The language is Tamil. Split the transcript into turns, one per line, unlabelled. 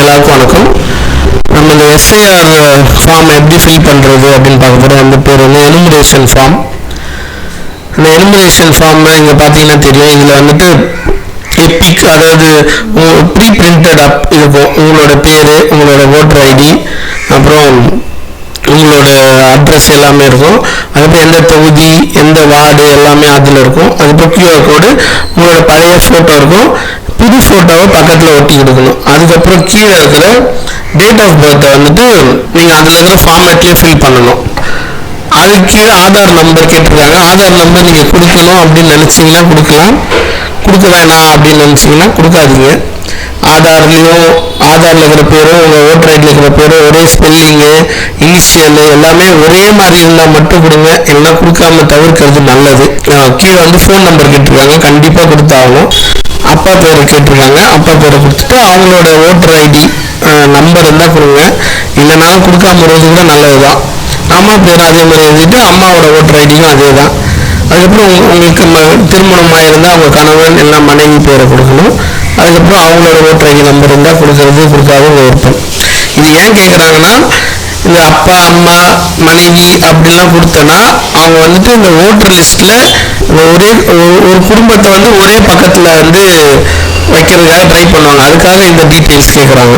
எல்லாருக்கும் வணக்கம். நம்ம இந்த எஸ்ஐஆர் ஃபார்ம் எப்படி ஃபில் பண்ணுறது அப்படின்னு பார்க்க போகிறோம். அந்த பேர் வந்து எனுமரேஷன் ஃபார்ம். அந்த எனுமரேஷன் ஃபார்ம் இங்கே பார்த்தீங்கன்னா தெரியும். இதில் வந்துட்டு எபிக், அதாவது ப்ரீ பிரிண்டட் அப் இருக்கும். உங்களோட பேர், உங்களோட ஓட்டர் ஐடி, அப்புறம் உங்களோட அட்ரஸ் எல்லாமே இருக்கும். அதுக்கப்புறம் எந்த தொகுதி, எந்த வார்டு எல்லாமே அதில் இருக்கும். அதுக்கப்புறம் கியூஆர் கோடு, உங்களோட பழைய ஃபோட்டோ இருக்கும். புது ஃபோட்டோவை பக்கத்தில் ஒட்டி கொடுக்கணும். அதுக்கப்புறம் கீழே இருக்கிற டேட் ஆஃப் பர்த்தை வந்துட்டு நீங்கள் அதில் இருக்கிற ஃபார்மேட்லேயே ஃபில் பண்ணணும். அதுக்கு கீழே ஆதார் நம்பர் கேட்டிருக்காங்க. ஆதார் நம்பர் நீங்கள் கொடுக்கணும் அப்படின்னு நினச்சிங்கன்னா கொடுக்கலாம், கொடுக்க வேணாம் அப்படின்னு நினச்சிங்கன்னா கொடுக்காதீங்க. ஆதார்லேயும் ஆதாரில் இருக்கிற பேரும் உங்கள் ஓட்டர் ஐடியில் இருக்கிற பேரும் ஒரே ஸ்பெல்லிங்கு, இனிஷியல் எல்லாமே ஒரே மாதிரி இருந்தால் மட்டும் கொடுங்க. இல்லைன்னா கொடுக்காம தவிர்க்கிறது நல்லது. கீழே வந்து ஃபோன் நம்பர் கேட்டிருக்காங்க, கண்டிப்பாக கொடுத்தாகணும். அப்பா பேரை கேட்டிருக்காங்க, அப்பா பேரை கொடுத்துட்டு அவங்களோட ஓட்டர் ஐடி நம்பர் இருந்தால் கொடுங்க. இல்லைனாலும் கொடுக்காம இருக்கிறது கூட நல்லது தான். அம்மா பேர் அதே மாதிரி எழுதிட்டு அம்மாவோட ஓட்டர் ஐடியும் அதே தான். அதுக்கப்புறம் உங்களுக்கு திருமணமாக இருந்தால் அவங்க கணவன் இல்லை மனைவி பேரை கொடுக்கணும். அதுக்கப்புறம் அவங்களோட ஓட்டர் ஐடி நம்பர் இருந்தால் கொடுக்கறது, கொடுக்காத விருப்பம். இது ஏன் கேட்குறாங்கன்னா, இந்த அப்பா அம்மா மனைவி அப்படிலாம் கொடுத்தோன்னா அவங்க வந்துட்டு இந்த ஓட்டர் லிஸ்ட்டில் ஒரே ஒரு குடும்பத்தை வந்து ஒரே பக்கத்தில் வந்து வைக்கிறதுக்காக ட்ரை பண்ணுவாங்க. அதுக்காக இந்த டீட்டெயில்ஸ் கேட்குறாங்க.